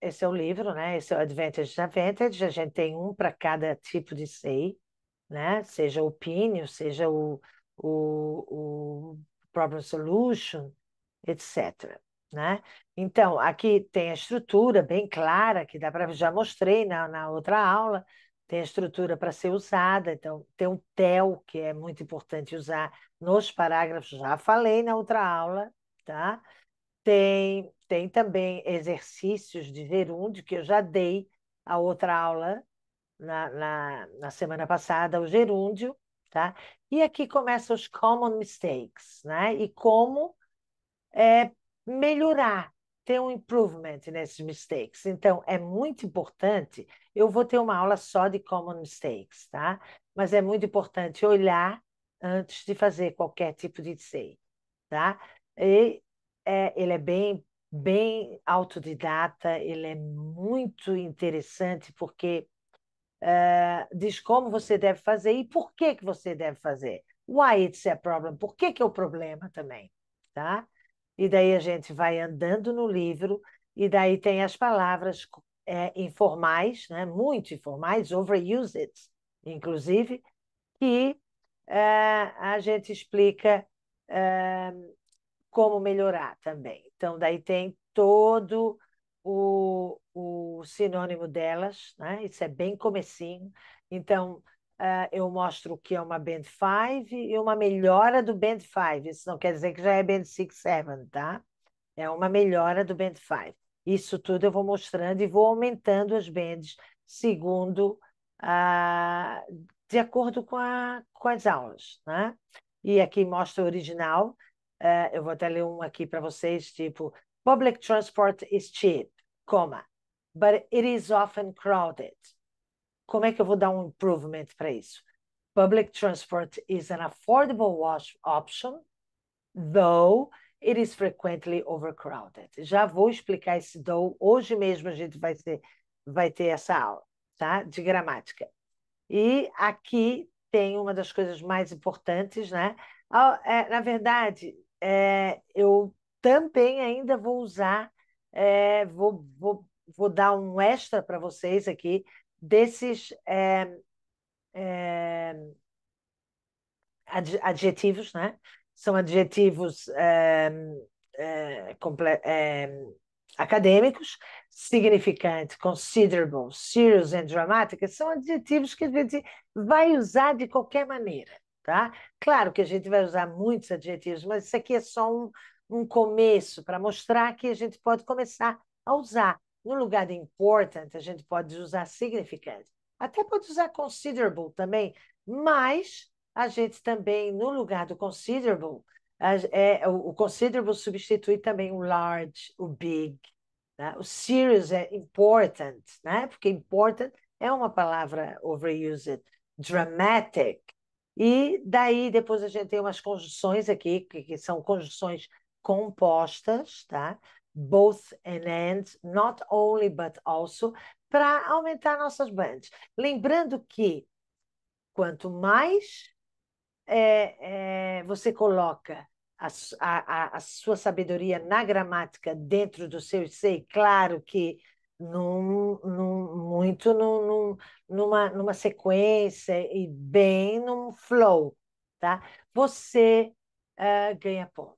Esse é o livro, né? Esse é o Advantage Disadvantage. A gente tem um para cada tipo de say, né? Seja o opinion, seja o problem solution, etc. Né? Então, aqui tem a estrutura bem clara, que dá para já mostrei na outra aula, tem a estrutura para ser usada, então tem um TEL, que é muito importante usar nos parágrafos, já falei na outra aula, tá? Tem também exercícios de gerúndio, que eu já dei a outra aula na semana passada, o gerúndio, tá? E aqui começam os common mistakes, né? E como melhorar, ter um improvement nesses mistakes. Então, é muito importante. Eu vou ter uma aula só de common mistakes, tá? Mas é muito importante olhar antes de fazer qualquer tipo de say, tá? E ele é bem autodidata, ele é muito interessante porque diz como você deve fazer e por que que você deve fazer. Why it's a problem? Por que que é o problema também, tá? E daí a gente vai andando no livro e daí tem as palavras informais, né? Muito informais, overused, inclusive, que a gente explica como melhorar também. Então, daí tem todo o sinônimo delas, né? Isso é bem comecinho. Então, eu mostro o que é uma Band 5 e uma melhora do Band 5. Isso não quer dizer que já é Band 6, 7, tá? É uma melhora do Band 5. Isso tudo eu vou mostrando e vou aumentando as bands segundo, ah, de acordo com as aulas, né? E aqui mostra o original. Eu vou até ler um aqui para vocês, tipo, Public transport is cheap, comma, but it is often crowded. Como é que eu vou dar um improvement para isso? Public transport is an affordable option, though it is frequently overcrowded. Já vou explicar esse though. Hoje mesmo a gente vai ter essa aula, tá? De gramática. E aqui tem uma das coisas mais importantes, né? Na verdade, eu também ainda vou usar, vou dar um extra para vocês aqui desses adjetivos, né? São adjetivos acadêmicos, significante, considerable, serious and dramatic, são adjetivos que a gente vai usar de qualquer maneira, tá? Claro que a gente vai usar muitos adjetivos, mas isso aqui é só um começo para mostrar que a gente pode começar a usar. No lugar de important, a gente pode usar significante. Até pode usar considerable também, mas a gente também, no lugar do considerable, o considerable substitui também o large, o big, né? O serious é important, né? Porque important é uma palavra overused, dramatic. E daí depois a gente tem umas conjunções aqui, que são conjunções compostas, tá? Both and, not only but also, para aumentar nossas bandas. Lembrando que quanto mais você coloca a sua sabedoria na gramática dentro do seu sei, claro que muito numa sequência e bem num flow, tá? Você ganha ponto.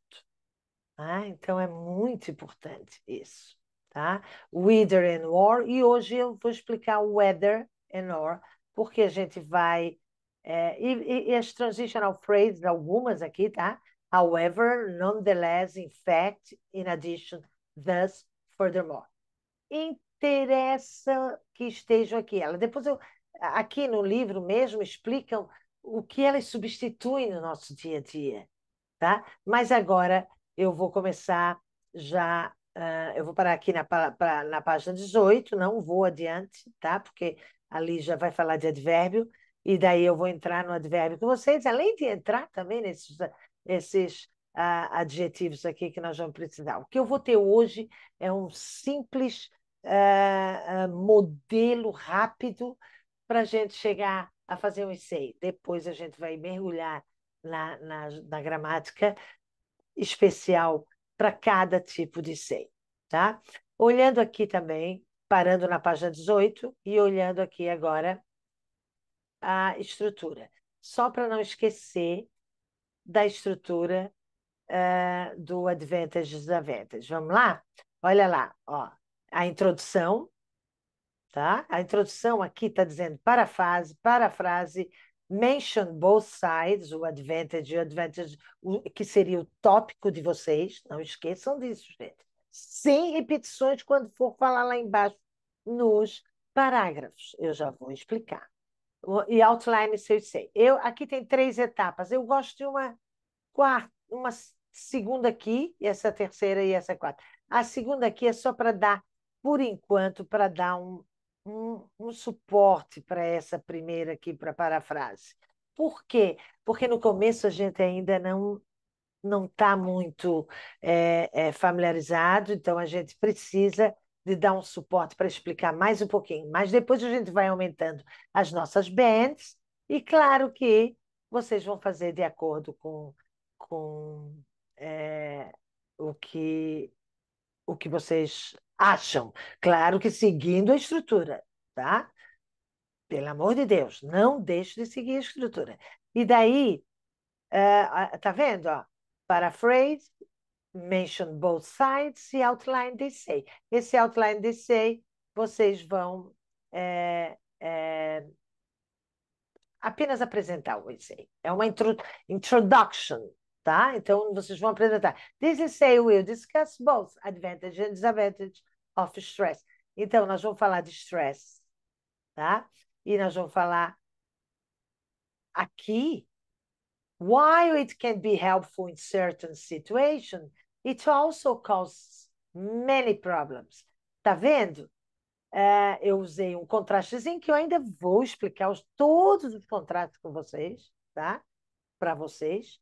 Tá? Então é muito importante isso, tá? Weather and war, e hoje eu vou explicar weather and war, porque a gente vai e as transitional phrases, algumas aqui, tá? However, nonetheless, in fact, in addition, thus, furthermore. Interessa que estejam aqui. Depois aqui no livro mesmo explicam o que elas substituem no nosso dia a dia, tá? Mas agora eu vou começar já. Eu vou parar aqui na página 18, não vou adiante, tá? Porque ali já vai falar de advérbio, e daí eu vou entrar no advérbio com vocês, além de entrar também esses adjetivos aqui que nós vamos precisar. O que eu vou ter hoje é um simples modelo rápido para a gente chegar a fazer um essay. Depois a gente vai mergulhar na gramática especial para cada tipo de essay, tá? Olhando aqui também, parando na página 18 e olhando aqui agora a estrutura. Só para não esquecer da estrutura do Advantage e Disadvantage. Vamos lá? Olha lá, ó, a introdução, tá? A introdução aqui está dizendo parafrase, mention both sides, o advantage, que seria o tópico de vocês. Não esqueçam disso, gente. Sem repetições quando for falar lá embaixo nos parágrafos. Eu já vou explicar. E outline, se eu sei. Aqui tem 3 etapas. Eu gosto de uma segunda aqui, e essa terceira e essa quarta. A segunda aqui é só para dar, por enquanto, para dar um suporte para essa primeira aqui, para a parafrase. Por quê? Porque no começo a gente ainda não está muito familiarizado, então a gente precisa de dar um suporte para explicar mais um pouquinho. Mas depois a gente vai aumentando as nossas bands, e claro que vocês vão fazer de acordo com é, o o que vocês acham. Claro que seguindo a estrutura, tá? Pelo amor de Deus, não deixe de seguir a estrutura. E daí, tá vendo? Ó? Paraphrase, mention both sides e outline they say. Esse outline they say, vocês vão apenas apresentar o essay. É uma introduction, tá? Então, vocês vão apresentar. This essay will discuss both advantage and disadvantage of stress. Então, nós vamos falar de stress, tá? E nós vamos falar aqui, while it can be helpful in certain situations, it also causes many problems. Tá vendo? Eu usei um contrastezinho que eu ainda vou explicar todos os contrastes com vocês, tá? Para vocês.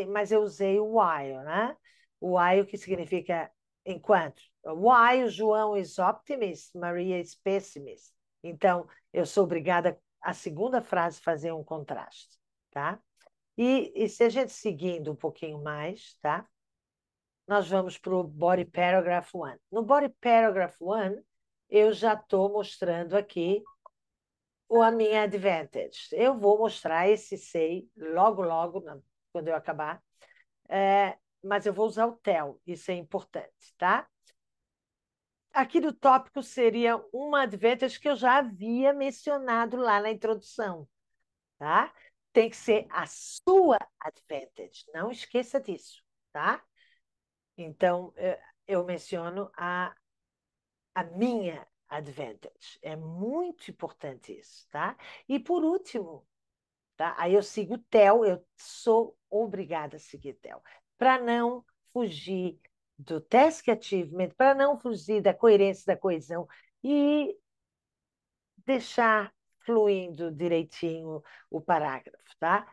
Mas eu usei o while, né? O while que significa enquanto. While João is optimist, Maria is pessimist. Então, eu sou obrigada, a segunda frase, fazer um contraste, tá? E se a gente seguindo um pouquinho mais, tá? Nós vamos para o Body Paragraph 1. No Body Paragraph 1, eu já estou mostrando aqui a minha advantage. Eu vou mostrar esse say logo, logo, quando eu acabar, mas eu vou usar o tell, isso é importante, tá? Aqui do tópico seria uma advantage que eu já havia mencionado lá na introdução, tá? Tem que ser a sua advantage, não esqueça disso, tá? Então, eu menciono a minha advantage. É muito importante isso, tá? E por último, tá? Aí eu sigo o TEL, eu sou obrigada a seguir TEL, para não fugir do task achievement, para não fugir da coerência, da coesão e deixar fluindo direitinho o parágrafo, tá?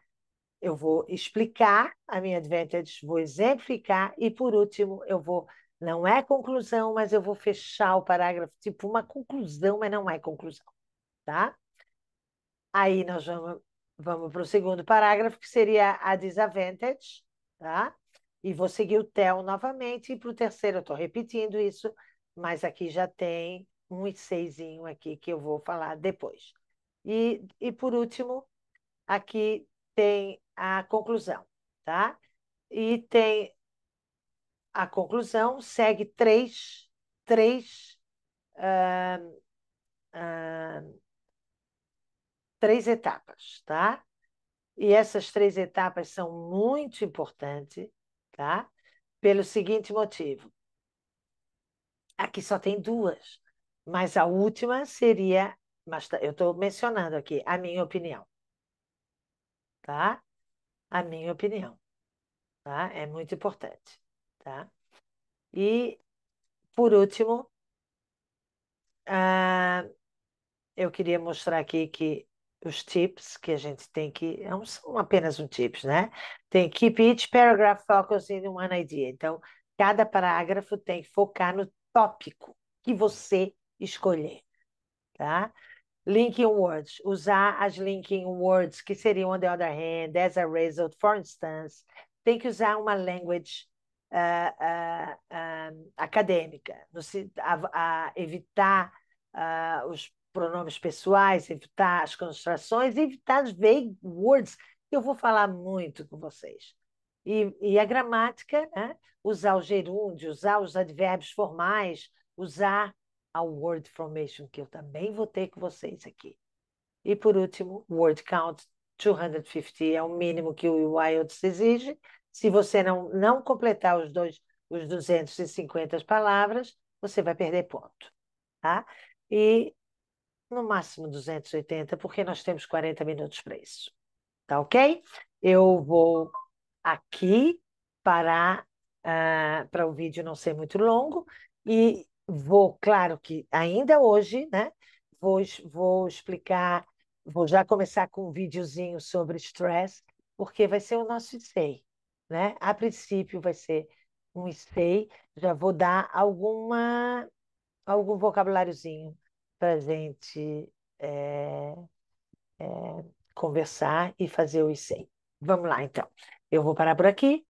Eu vou explicar a minha advantage, vou exemplificar e, por último, não é conclusão, mas eu vou fechar o parágrafo, tipo uma conclusão, mas não é conclusão, tá? Aí nós vamos para o segundo parágrafo, que seria a disadvantage, tá? E vou seguir o TEL novamente, e para o terceiro eu estou repetindo isso, mas aqui já tem um essayzinho aqui que eu vou falar depois. E por último, aqui tem a conclusão, tá? E tem a conclusão, segue três, ah, ah, três etapas, tá? E essas 3 etapas são muito importantes, tá? Pelo seguinte motivo. Aqui só tem 2, mas a última seria, mas eu estou mencionando aqui a minha opinião, tá? A minha opinião, tá? É muito importante, tá? E, por último, eu queria mostrar aqui que os tips que a gente tem que. Não são apenas um tips, né? Tem keep each paragraph focused in one idea. Então, cada parágrafo tem que focar no tópico que você escolher, tá? Linking words. Usar as linking words, que seriam, on the other hand, as a result, for instance. Tem que usar uma language acadêmica, a evitar os pronomes pessoais, evitar as construções, evitar os vague words, que eu vou falar muito com vocês. E a gramática, né? Usar o gerúndio, usar os advérbios formais, usar a word formation, que eu também vou ter com vocês aqui. E por último, word count 250 é o mínimo que o IELTS exige. Se você não completar os 250 palavras, você vai perder ponto, tá? E no máximo 280, porque nós temos 40 minutos para isso. Tá ok? Eu vou aqui parar para o vídeo não ser muito longo e vou, claro que ainda hoje, né? Vou explicar, vou já começar com um videozinho sobre stress, porque vai ser o nosso essay, né? A princípio vai ser um essay, já vou dar algum vocabuláriozinho para a gente é, conversar e fazer o essay. Vamos lá, então. Eu vou parar por aqui